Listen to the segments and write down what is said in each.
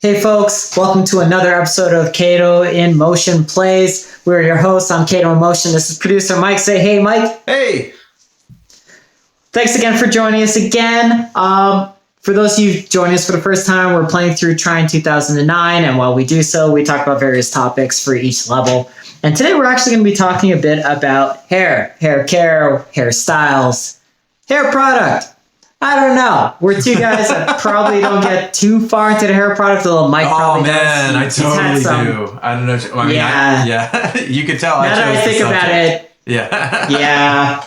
Hey folks, welcome to another episode of Cato in Motion Plays. We're your hosts. I'm Cato in Motion. This is producer Mike. Say hey, Mike. Hey. Thanks again for joining us again. For those of you joining us for the first time, we're playing through Trine 2009, and while we do so, we talk about various topics for each level. And today we're actually going to be talking a bit about hair care, hairstyles, hair product. I don't know. We're two guys that probably don't get too far into the hair product, although Mike probably does. Oh man, I totally do. I don't know. I mean, yeah. You can tell. Now that I think about it, yeah.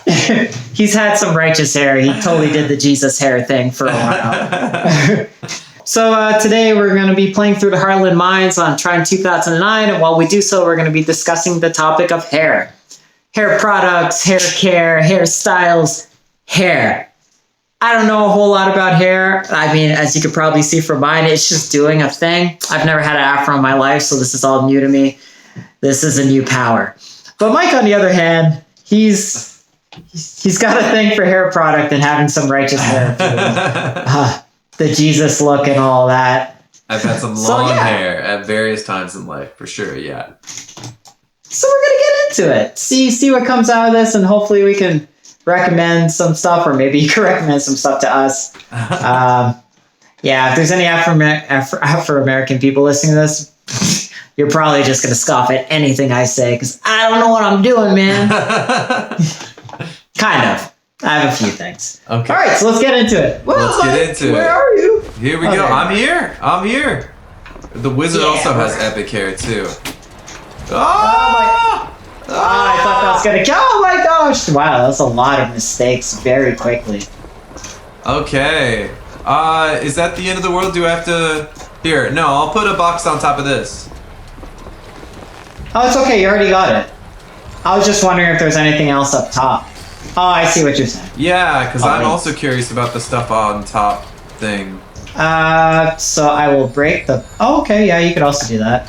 He's had some righteous hair. He totally did the Jesus hair thing for a while. So today we're going to be playing through the Heartland mines on Trine 2009, and while we do so, we're going to be discussing the topic of hair. Hair products, hair care, hairstyles, hair. I don't know a whole lot about hair. I mean, as you could probably see from mine, it's just doing a thing. I've never had an afro in my life, so this is all new to me. This is a new power. But Mike, on the other hand, he's got a thing for hair product and having some righteous hair. The Jesus look and all that. I've had some long hair at various times in life, for sure, yeah. So we're going to get into it. See what comes out of this, and hopefully we can recommend some stuff, or maybe you can recommend some stuff to us. If there's any Afro-American people listening to this, you're probably just going to scoff at anything I say, because I don't know what I'm doing, man. Kind of. I have a few things. Okay. All right, so let's get into it. Let's get into it. Where are you? Here we go. I'm here. The wizard also has epic hair, too. I thought that was going to kill. Oh my gosh. Wow, that's a lot of mistakes very quickly. Okay. Is that the end of the world? Do I have to... Here, no, I'll put a box on top of this. Oh, it's okay. You already got it. I was just wondering if there's anything else up top. Oh, I see what you're saying. Yeah, because I'm also curious about the stuff on top thing. So I will break the... Oh, okay. Yeah, you could also do that.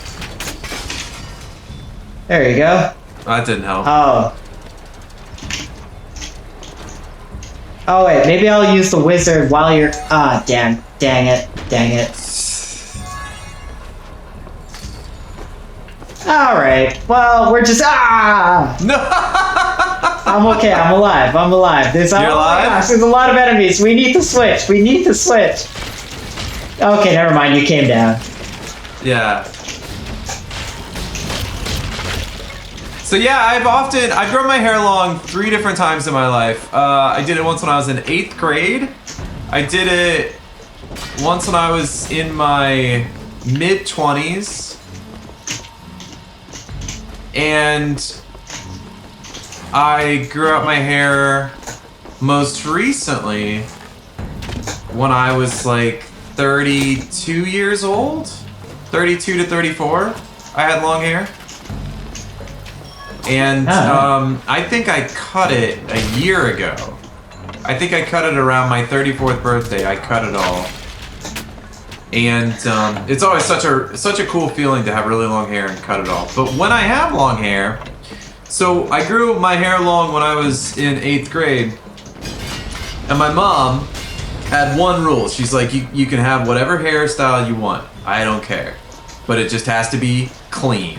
There you go. That didn't help. Oh wait, maybe I'll use the wizard while you're... dang it. Alright, well, we're just... No! I'm okay, I'm alive. You're alive? Gosh, there's a lot of enemies. We need to switch. Okay, never mind, you came down. Yeah. So yeah, I've grown my hair long 3 different times in my life. I did it once when I was in 8th grade. I did it once when I was in my mid-20s. And I grew out my hair most recently when I was like 32 years old. 32 to 34. I had long hair. And I think I cut it a year ago. I think I cut it around my 34th birthday. I cut it all. And it's always such a cool feeling to have really long hair and cut it all. But when I have long hair, so I grew my hair long when I was in 8th grade. And my mom had one rule. She's like, you can have whatever hairstyle you want. I don't care. But it just has to be clean.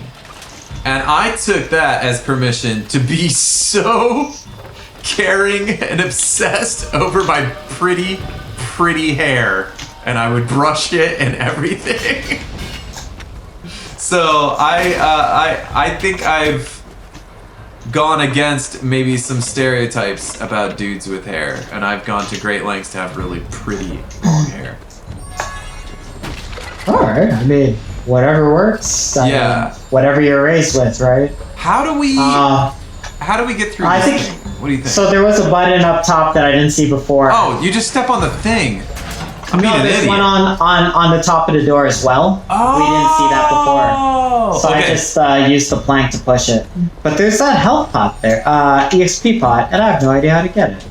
And I took that as permission to be so caring and obsessed over my pretty hair. And I would brush it and everything. So I think I've gone against maybe some stereotypes about dudes with hair. And I've gone to great lengths to have really pretty long hair. Alright, I mean... Whatever works. I mean, whatever you're raised with, right? How do we get through this thing? What do you think? So there was a button up top that I didn't see before. Oh, you just step on the thing. There's one on the top of the door as well. Oh, we didn't see that before. So I just used the plank to push it. But there's that health pot there, EXP pot, and I have no idea how to get it.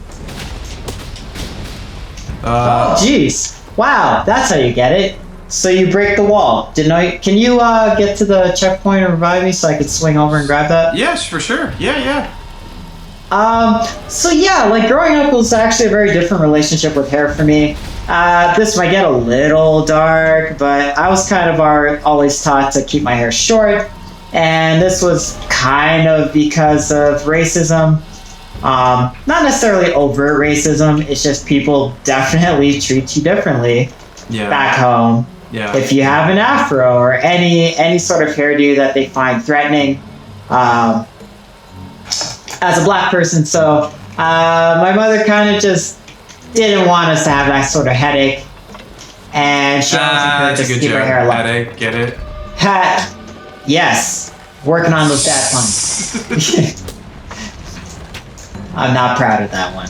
Oh, jeez. Wow, that's how you get it. So you break the wall. Can you get to the checkpoint and revive me so I could swing over and grab that? Yes, for sure. Yeah. So yeah, like growing up was actually a very different relationship with hair for me. This might get a little dark, but I was kind of always taught to keep my hair short, and this was kind of because of racism. Not necessarily overt racism, it's just people definitely treat you differently back home. Yeah. If you have an afro or any sort of hairdo that they find threatening as a black person. So my mother kind of just didn't want us to have that sort of headache, and she always encouraged us to keep her hair long. Headache, get it? Yes, working on those dad puns. I'm not proud of that one.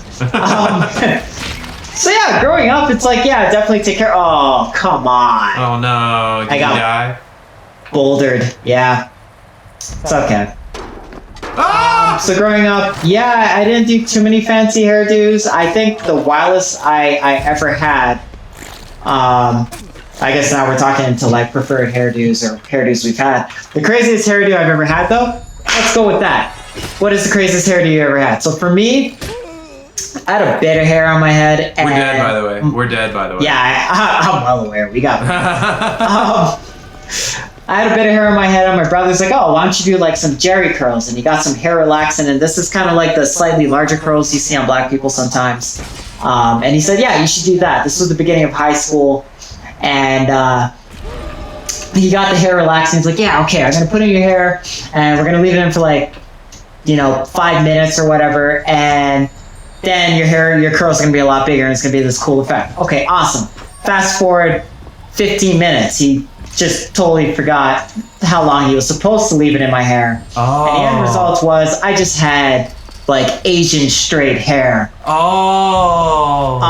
So yeah, growing up, it's like, yeah, definitely take care. Oh, come on. Oh no, did you die? Bouldered, yeah. It's okay. Ah! So growing up, yeah, I didn't do too many fancy hairdos. I think the wildest I ever had, I guess now we're talking into like preferred hairdos or hairdos we've had. The craziest hairdo I've ever had though, let's go with that. What is the craziest hairdo you ever had? So for me, I had a bit of hair on my head. And We're dead, by the way. We're dead, by the way. Yeah, I'm well aware. We got I had a bit of hair on my head, and my brother's like, oh, why don't you do like some Jerry curls? And he got some hair relaxant, and this is kind of like the slightly larger curls you see on black people sometimes. And he said, yeah, you should do that. This was the beginning of high school, and he got the hair relaxant. He's like, yeah, okay, I'm going to put in your hair, and we're going to leave it in for like, 5 minutes or whatever, and then your curls are going to be a lot bigger, and it's going to be this cool effect. Okay, awesome. Fast forward 15 minutes. He just totally forgot how long he was supposed to leave it in my hair. Oh. And the end result was I just had like Asian straight hair. Oh.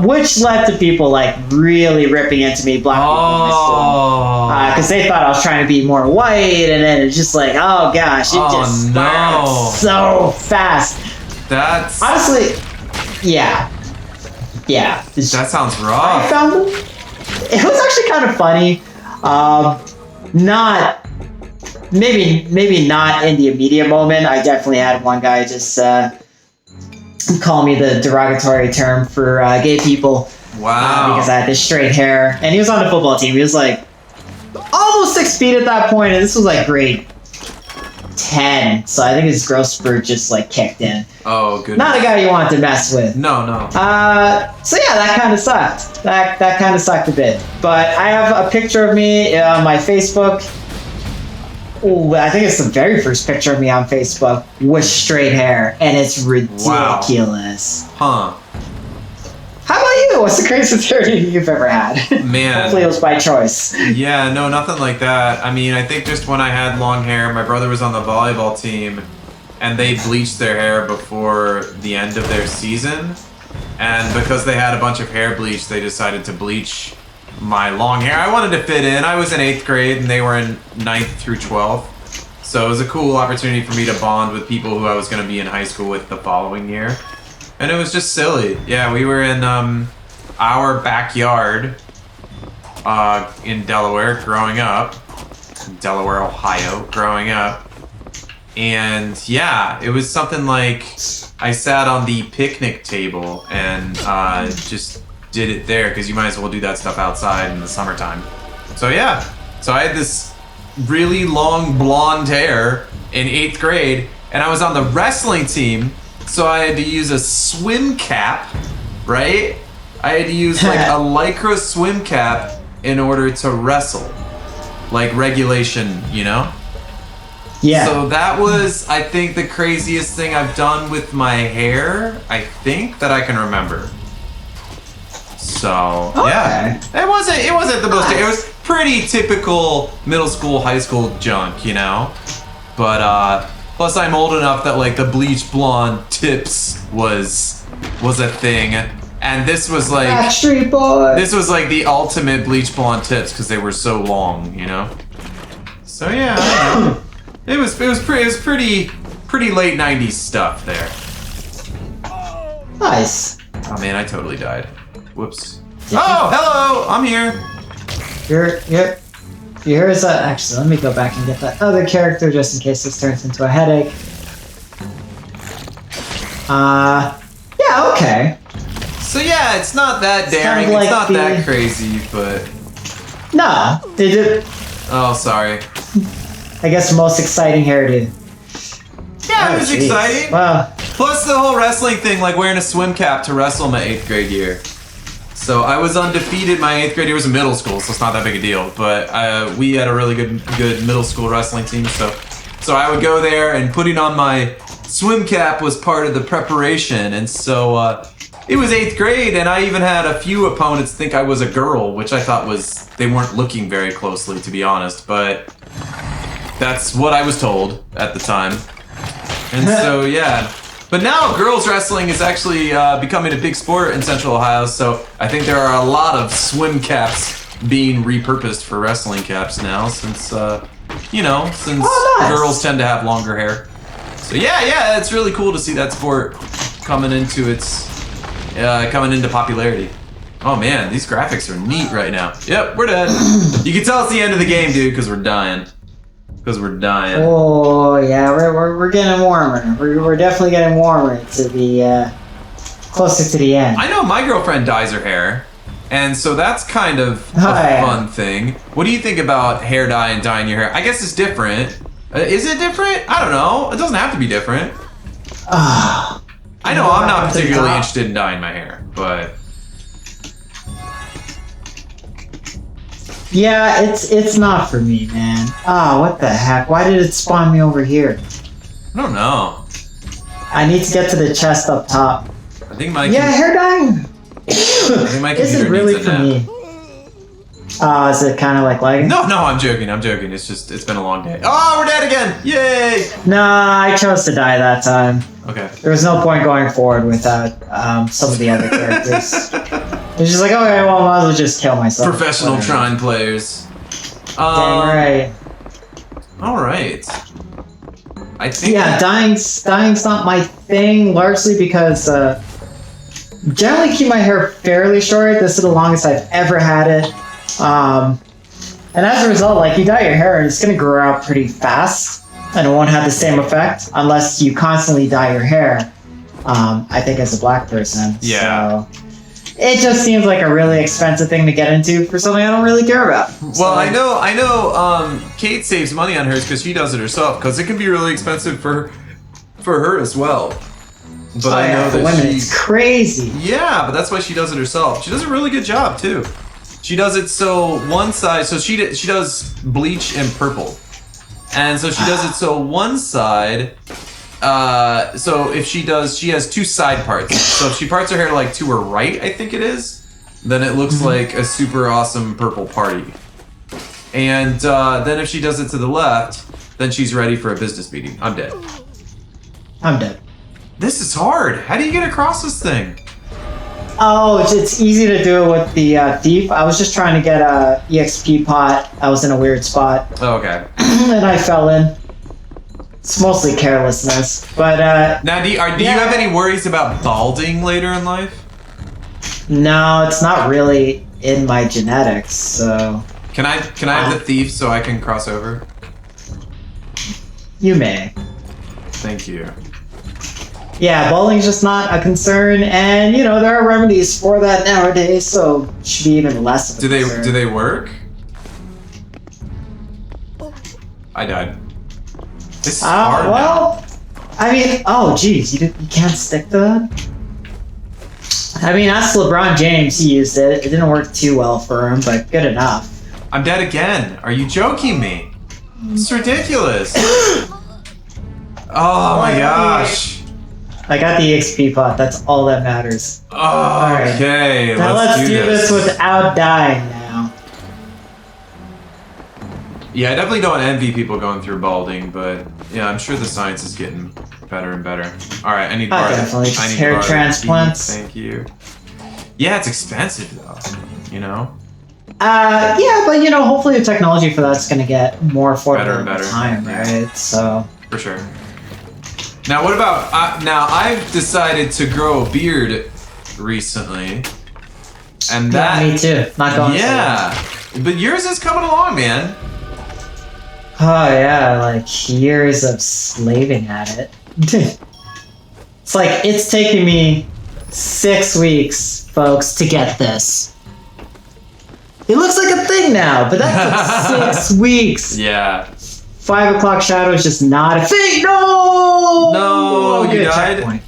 Which led to people like really ripping into me, black people in my school. Because they thought I was trying to be more white, and then it's just like, oh gosh, it just spiraled so fast. That's... Honestly, yeah. That sounds rough. I found it was actually kind of funny. Not maybe not in the immediate moment. I definitely had one guy just call me the derogatory term for gay people. Wow. Because I had this straight hair, and he was on the football team. He was like almost 6 feet at that point, and this was like grade 10. So I think his growth spurt just like kicked in. Oh, goodness. Not a guy you want to mess with. No. So yeah, that kind of sucked. That kind of sucked a bit. But I have a picture of me on my Facebook. Ooh, I think it's the very first picture of me on Facebook with straight hair, and it's ridiculous. Wow. Huh. How about you? What's the craziest hairdo you've ever had? Man. Hopefully it was by choice. Yeah, no, nothing like that. I mean, I think just when I had long hair, my brother was on the volleyball team, and they bleached their hair before the end of their season. And because they had a bunch of hair bleach, they decided to bleach my long hair. I wanted to fit in. I was in 8th grade, and they were in 9th through 12th. So it was a cool opportunity for me to bond with people who I was going to be in high school with the following year. And it was just silly. Yeah, we were in our backyard in Delaware growing up. Delaware, Ohio, growing up. And yeah, it was something like I sat on the picnic table and just did it there, because you might as well do that stuff outside in the summertime. So yeah, so I had this really long blonde hair in 8th grade, and I was on the wrestling team. So I had to use a swim cap, right? I had to use like a Lycra swim cap in order to wrestle. Like regulation, Yeah. So that was, I think, the craziest thing I've done with my hair, I think, that I can remember. So, yeah. It wasn't the most, it was pretty typical middle school, high school junk, But, plus, I'm old enough that like the bleach blonde tips was a thing, and this was like Backstreet Boy. This was like the ultimate bleach blonde tips because they were so long, So yeah, I don't know. It was pretty late '90s stuff there. Nice. Oh man, I totally died. Whoops. Oh, hello, I'm here. Here's actually, let me go back and get that other character just in case this turns into a headache. Yeah, okay. So yeah, it's not that daring. kind of like it's not that crazy, but no, they did. oh, sorry. I guess the most exciting hairdo. Yeah, it Oh, was geez. exciting. Wow. Plus the whole wrestling thing, like wearing a swim cap to wrestle my 8th grade year. So I was undefeated my 8th grade year. It was in middle school, so it's not that big a deal. But we had a really good middle school wrestling team. So I would go there, and putting on my swim cap was part of the preparation. And so it was 8th grade, and I even had a few opponents think I was a girl, which I thought they weren't looking very closely, to be honest. But that's what I was told at the time. And so, yeah. But now girls wrestling is actually becoming a big sport in Central Ohio, so I think there are a lot of swim caps being repurposed for wrestling caps now, since, nice. girls tend to have longer hair. So yeah, it's really cool to see that sport coming into popularity. Oh man, these graphics are neat right now. Yep, we're dead. You can tell it's the end of the game, dude, because we're dying. Oh yeah, we're getting warmer. We're definitely getting warmer to the closer to the end. I know my girlfriend dyes her hair, and so that's kind of a fun thing. What do you think about hair dye and dyeing your hair? I guess it's different. Is it different? I don't know. It doesn't have to be different. I know I'm not particularly interested in dyeing my hair, but yeah, it's not for me, man. What the heck? Why did it spawn me over here? I don't know. I need to get to the chest up top. I think my hair dyeing isn't really for me. Is it kind of like lagging? No, I'm joking. It's been a long day. Oh, we're dead again! Yay! Nah, I chose to die that time. Okay. There was no point going forward without some of the other characters. It's just like, okay, well, I might as well just kill myself. Professional Trine players. Dang right. All right. I think. Yeah, dying's not my thing, largely because generally keep my hair fairly short. This is the longest I've ever had it. And as a result, like, you dye your hair and it's gonna grow out pretty fast, and it won't have the same effect unless you constantly dye your hair. I think as a black person. Yeah. So it just seems like a really expensive thing to get into for something I don't really care about. Well, So, I know. Kate saves money on hers because she does it herself. Because it can be really expensive for her as well. But I know for that women, it's crazy. Yeah, but that's why she does it herself. She does a really good job too. She does it so one side. So she does bleach and purple, and so she does it so one side. So if she has two side parts. So if she parts her hair like to her right, I think it is, then it looks like a super awesome purple party. And then if she does it to the left, then she's ready for a business meeting. I'm dead. This is hard. How do you get across this thing? Oh, it's easy to do it with the thief. I was just trying to get a EXP pot. I was in a weird spot. Oh, okay. And I fell in. It's mostly carelessness, but now do you have any worries about balding later in life? No, it's not really in my genetics. So can I have the thief so I can cross over? You may. Thank you. Yeah, balding's just not a concern, and there are remedies for that nowadays, so it should be even less of a concern. Do they work? I died. This is hard now. I mean, oh geez, you can't stick to that? I mean, that's LeBron James. He used it. It didn't work too well for him, but good enough. I'm dead again. Are you joking me? It's ridiculous. Oh my gosh. I got the XP pot. That's all that matters. Oh, okay. Now let's do this without dying now. Yeah, I definitely don't envy people going through balding, but yeah, I'm sure the science is getting better and better. All right, I need definitely just hair transplants. Thank you. Yeah, it's expensive though. Yeah, but hopefully the technology for that's going to get more affordable better over time, right? So for sure. Now, what about now? I've decided to grow a beard recently, and that me too. Not going. Yeah, but yours is coming along, man. Oh yeah, like years of slaving at it. It's like it's taken me 6 weeks, folks, to get this. It looks like a thing now, but that took 6 weeks. Yeah. 5 o'clock shadow is just not a thing. No! No, you died? Checkpoint.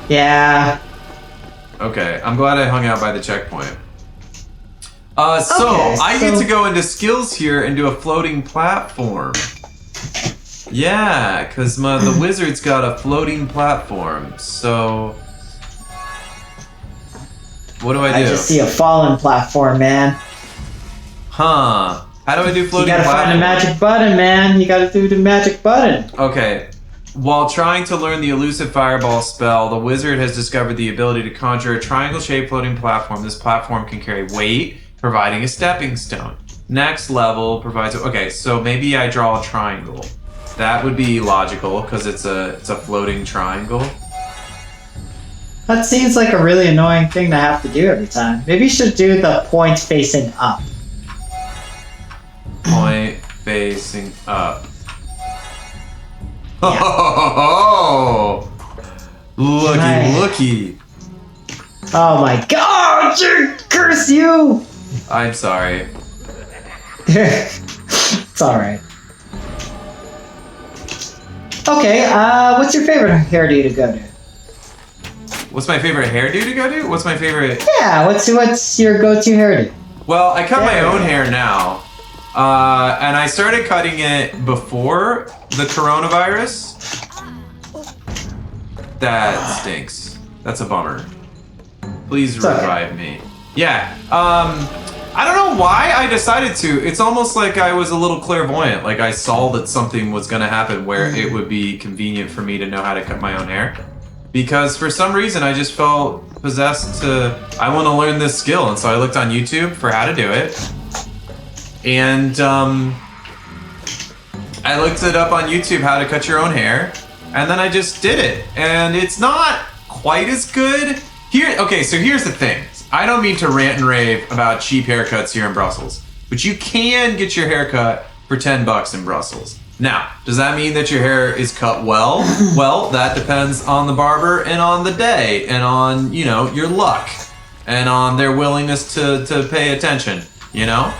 Yeah. Okay, I'm glad I hung out by the checkpoint. I get to go into skills here and do a floating platform. Yeah, because the wizard's got a floating platform. So, what do I do? I just see a fallen platform, man. Huh. How do I do floating platform? You gotta find the magic button, man. You gotta do the magic button. Okay. While trying to learn the elusive fireball spell, the wizard has discovered the ability to conjure a triangle-shaped floating platform. This platform can carry weight, providing a stepping stone. Next level provides... Okay, so maybe I draw a triangle. That would be logical, because it's a floating triangle. That seems like a really annoying thing to have to do every time. Maybe you should do the point facing up. Point facing up. Yeah. Oh, looky. Oh my god, curse you! I'm sorry. It's alright. Okay, what's your favorite hairdo to go to? What's my favorite hairdo to go to? What's my favorite... Yeah, what's your go-to hairdo? Well, I cut my own hair now. And I started cutting it before the coronavirus. That stinks. That's a bummer. Please revive me. Yeah. I don't know why I decided to. It's almost like I was a little clairvoyant. Like I saw that something was going to happen where it would be convenient for me to know how to cut my own hair. Because for some reason I just felt possessed to... I want to learn this skill. And so I looked on YouTube for how to do it. And I looked it up on YouTube, how to cut your own hair, and then I just did it. And it's not quite as good. Okay, so here's the thing. I don't mean to rant and rave about cheap haircuts here in Brussels, but you can get your hair cut for $10 in Brussels. Now, does that mean that your hair is cut well? Well, that depends on the barber and on the day and on, you know, your luck and on their willingness to pay attention, you know?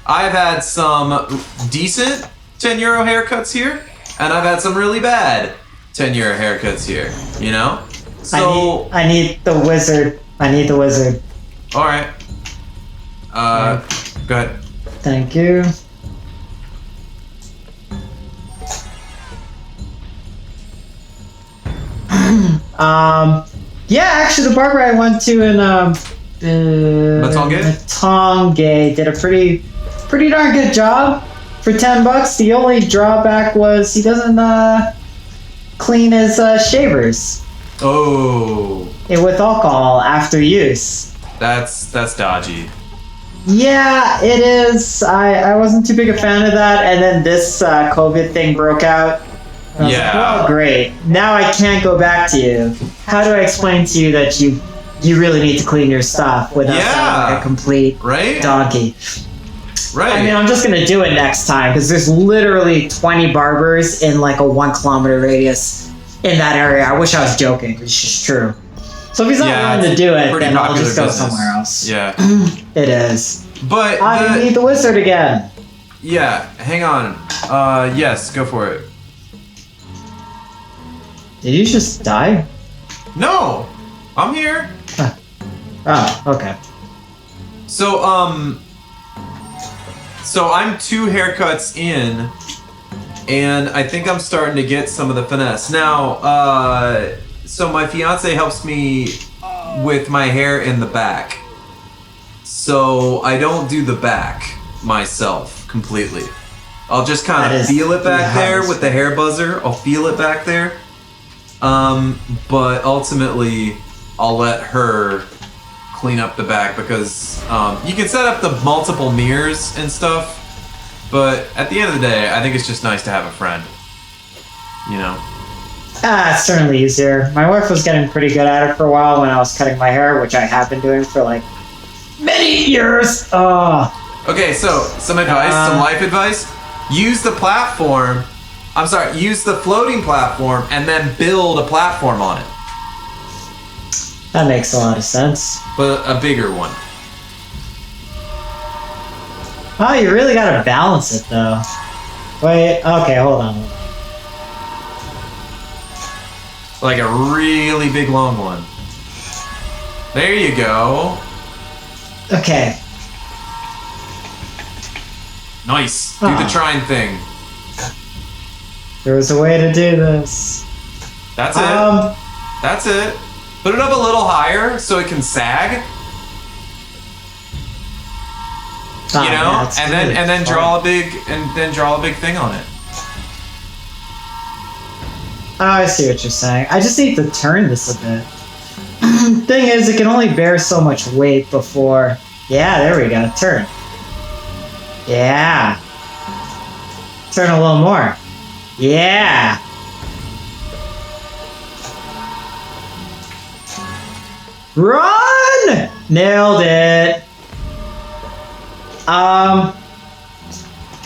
I've had some decent €10 haircuts here, and I've had some really bad €10 haircuts here, you know? So I need the wizard. I need the wizard. All right. Go ahead. Thank you. Yeah, actually the barber I went to in Matonge did a pretty darn good job for $10. The only drawback was he doesn't clean his shavers. Oh. With alcohol after use. That's dodgy. Yeah, it is. I wasn't too big a fan of that, and then this COVID thing broke out. And I was like, well, great. Now I can't go back to you. How do I explain to you that you really need to clean your stuff without sounding like a complete donkey? Right. I mean, I'm just gonna do it next time because there's literally 20 barbers in like a 1 kilometer radius in that area. I wish I was joking. It's just true. So if he's not willing to do it, then I'll just go somewhere else. Yeah. It is. But I need the wizard again. Yeah. Hang on. Yes. Go for it. Did you just die? No. I'm here. Huh. Oh. Okay. So I'm 2 haircuts in, and I think I'm starting to get some of the finesse. Now, so my fiance helps me with my hair in the back. So I don't do the back myself completely. I'll just kind of feel it back there with the hair buzzer. I'll feel it back there. But ultimately, I'll let her clean up the back because you can set up the multiple mirrors and stuff, but at the end of the day, I think it's just nice to have a friend, you know? It's certainly easier. My wife was getting pretty good at it for a while when I was cutting my hair, which I have been doing for like many years. Okay, so some advice, some life advice. Use the floating platform and then build a platform on it. That makes a lot of sense. But a bigger one. Oh, you really gotta balance it though. Wait, okay, hold on. Like a really big long one. There you go. Okay. Nice. Do the Trine thing. There was a way to do this. That's it. That's it. Put it up a little higher so it can sag. You know, yeah, and then draw a big thing on it. Oh, I see what you're saying. I just need to turn this a bit. Thing is, it can only bear so much weight before. Yeah, there we go. Turn. Yeah. Turn a little more. Yeah. Run! Nailed it.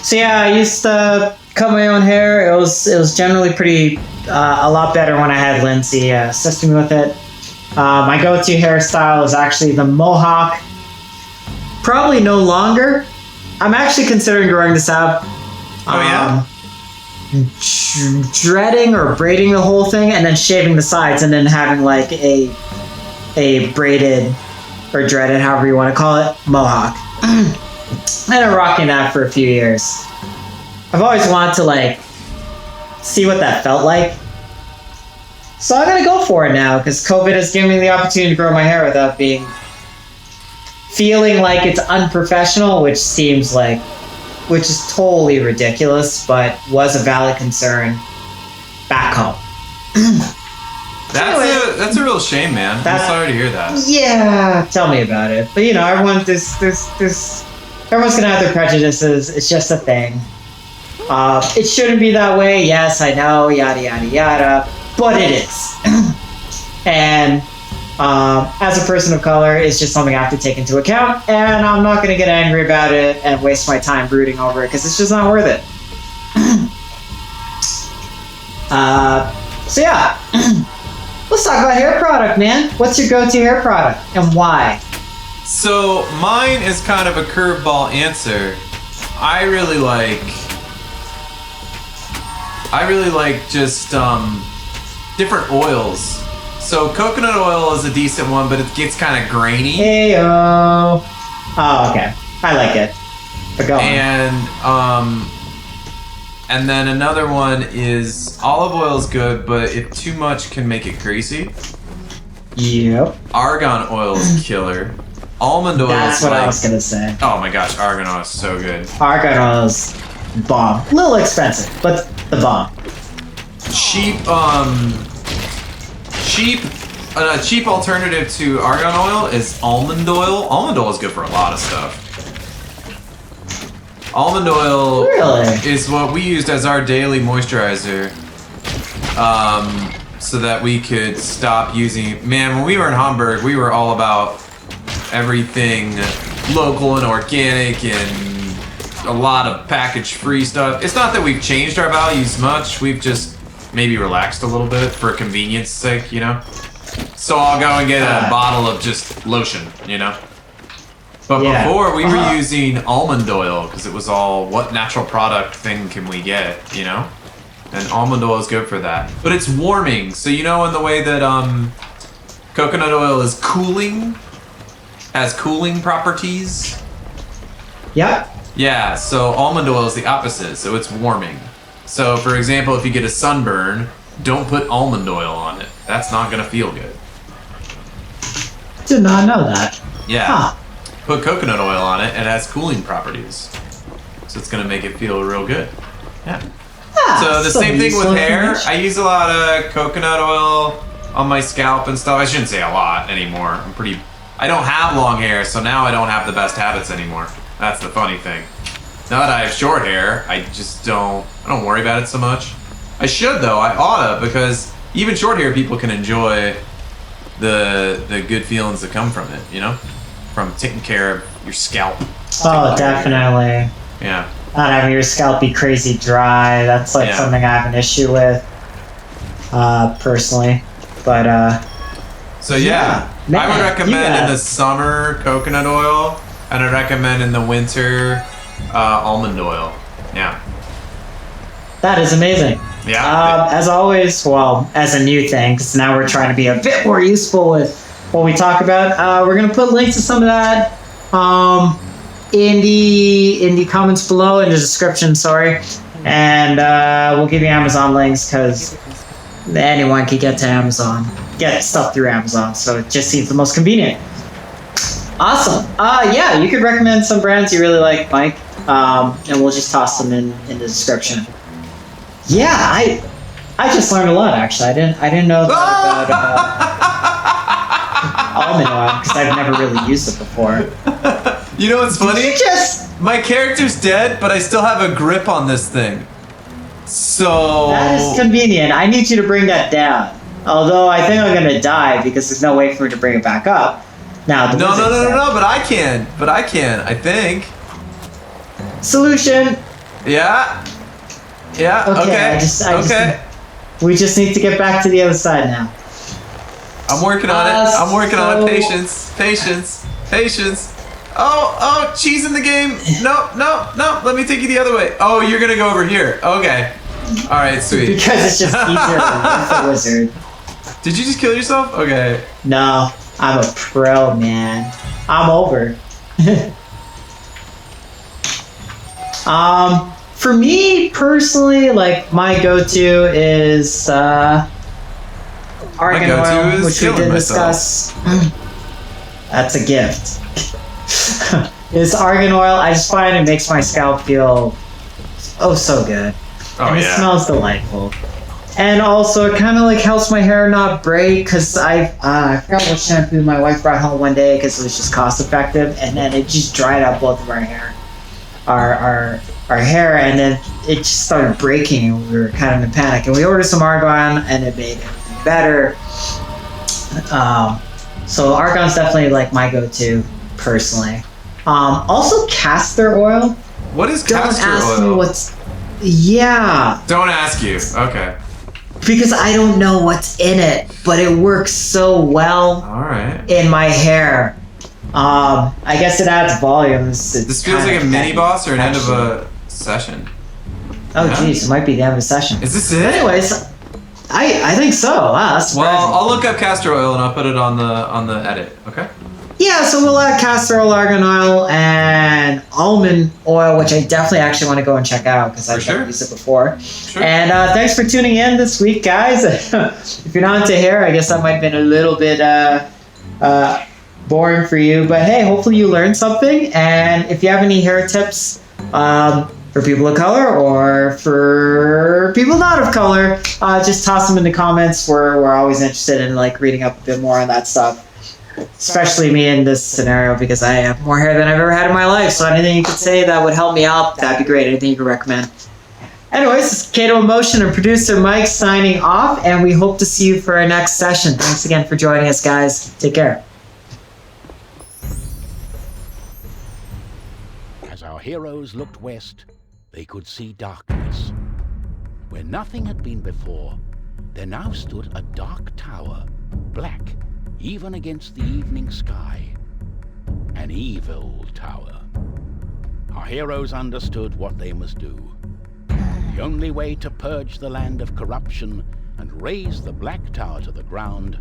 So yeah, I used to cut my own hair. It was generally pretty a lot better when I had Lindsay assisting me with it. My go-to hairstyle is actually the mohawk. Probably no longer. I'm actually considering growing this out. Dreading or braiding the whole thing and then shaving the sides and then having like a braided or dreaded, however you want to call it, mohawk. And I'm rocking that for a few years. I've always wanted to like see what that felt like. So I'm gonna go for it now because COVID has given me the opportunity to grow my hair without feeling like it's unprofessional, which is totally ridiculous, but was a valid concern back home. That's a real shame, man. I'm sorry to hear that. Yeah, tell me about it. But you know, everyone's gonna have their prejudices. It's just a thing. It shouldn't be that way. Yes, I know. Yada yada yada. But it is. And as a person of color, it's just something I have to take into account. And I'm not gonna get angry about it and waste my time brooding over it because it's just not worth it. So yeah. Let's talk about hair product, man. What's your go-to hair product and why? So mine is kind of a curveball answer. I really like just different oils. So coconut oil is a decent one, but it gets kind of grainy. Heyo. Oh, okay. I like it. But go on. And then another one is olive oil is good, but if too much can make it greasy. Yep. Argan oil is killer. Almond oil That's is what I was gonna say. Oh my gosh, argan oil is so good. Argan oil is bomb. A little expensive, but the bomb. Cheap alternative to argan oil is almond oil. Almond oil is good for a lot of stuff. Almond oil is what we used as our daily moisturizer, so that we could stop using. Man, when we were in Hamburg, we were all about everything local and organic and a lot of package-free stuff. It's not that we've changed our values much. We've just maybe relaxed a little bit for convenience sake, you know? So I'll go and get a bottle of just lotion, you know? But before, we were using almond oil because it was all, what natural product thing can we get, you know? And almond oil is good for that. But it's warming, so you know in the way that coconut oil is cooling, has cooling properties? Yep. Yeah, so almond oil is the opposite, so it's warming. So for example, if you get a sunburn, don't put almond oil on it. That's not gonna feel good. Did not know that. Yeah. Huh. Put coconut oil on it, it has cooling properties. So it's gonna make it feel real good. Yeah. So the same thing with hair. I use a lot of coconut oil on my scalp and stuff. I shouldn't say a lot anymore. I don't have long hair, so now I don't have the best habits anymore. That's the funny thing. Now that I have short hair, I don't worry about it so much. I should though, I oughta, because even short hair people can enjoy the good feelings that come from it, you know? From taking care of your scalp. Oh, definitely. Yeah. Not having your scalp be crazy dry. That's like something I have an issue with, personally. But so yeah, Man, I would recommend yeah. in the summer coconut oil, and I recommend in the winter almond oil. Yeah. That is amazing. Yeah. As always, well, as a new thing, because now we're trying to be a bit more useful with what we talk about, we're going to put links to some of that in the comments below, in the description, sorry. And we'll give you Amazon links, because anyone can get to Amazon, get stuff through Amazon, so it just seems the most convenient. Awesome. Yeah, you could recommend some brands you really like, Mike, and we'll just toss them in the description. Yeah, I just learned a lot, actually. I didn't know that about almond oil, because I've never really used it before. You know what's funny? My character's dead, but I still have a grip on this thing. So that is convenient. I need you to bring that down. Although I think I'm gonna die because there's no way for me to bring it back up. Now no, but I can. I think. Solution. Yeah. Okay. We just need to get back to the other side now. I'm working on it. I'm working on it. Patience. Oh, cheese in the game. No. Let me take you the other way. Oh, you're gonna go over here. Okay. All right, sweet. Because it's just easier with the wizard. Did you just kill yourself? Okay. No, I'm a pro, man. I'm over. For me personally, like my go-to is argan oil, which we did discuss. That's a gift. It's argan oil. I just find it makes my scalp feel so good. And it smells delightful. And also, it kind of like helps my hair not break, because I forgot what shampoo my wife brought home one day because it was just cost effective, and then it just dried out both of our hair, our hair, and then it just started breaking, and we were kind of in panic. And we ordered some argan, and it made everything better. So argan's definitely like my go-to personally. Also, castor oil. What is castor oil? Don't ask me what's. Yeah. Don't ask you. Okay. Because I don't know what's in it, but it works so well. All right. In my hair. I guess it adds volume. This feels like a mini boss or an end of a session. Oh, geez, it might be the end of a session. Is this it? Anyways, I think so. Wow, that's surprising. Well, I'll look up castor oil and I'll put it on the edit. Okay. Yeah, so we'll add castor oil, argan oil, and almond oil, which I definitely actually want to go and check out because I've never used it before. Sure. And thanks for tuning in this week, guys. If you're not into hair, I guess that might have been a little bit boring for you. But hey, hopefully you learned something. And if you have any hair tips for people of color or for people not of color, just toss them in the comments. We're always interested in like reading up a bit more on that stuff. Especially me in this scenario because I have more hair than I've ever had in my life. So anything you could say that would help me out, that'd be great. Anything you could recommend. Anyways, this is CATOINMOTION and Producer Mike signing off, and we hope to see you for our next session. Thanks again for joining us, guys. Take care. As our heroes looked west, they could see darkness. Where nothing had been before, there now stood a dark tower, black, even against the evening sky. An evil tower. Our heroes understood what they must do. The only way to purge the land of corruption and raze the Black Tower to the ground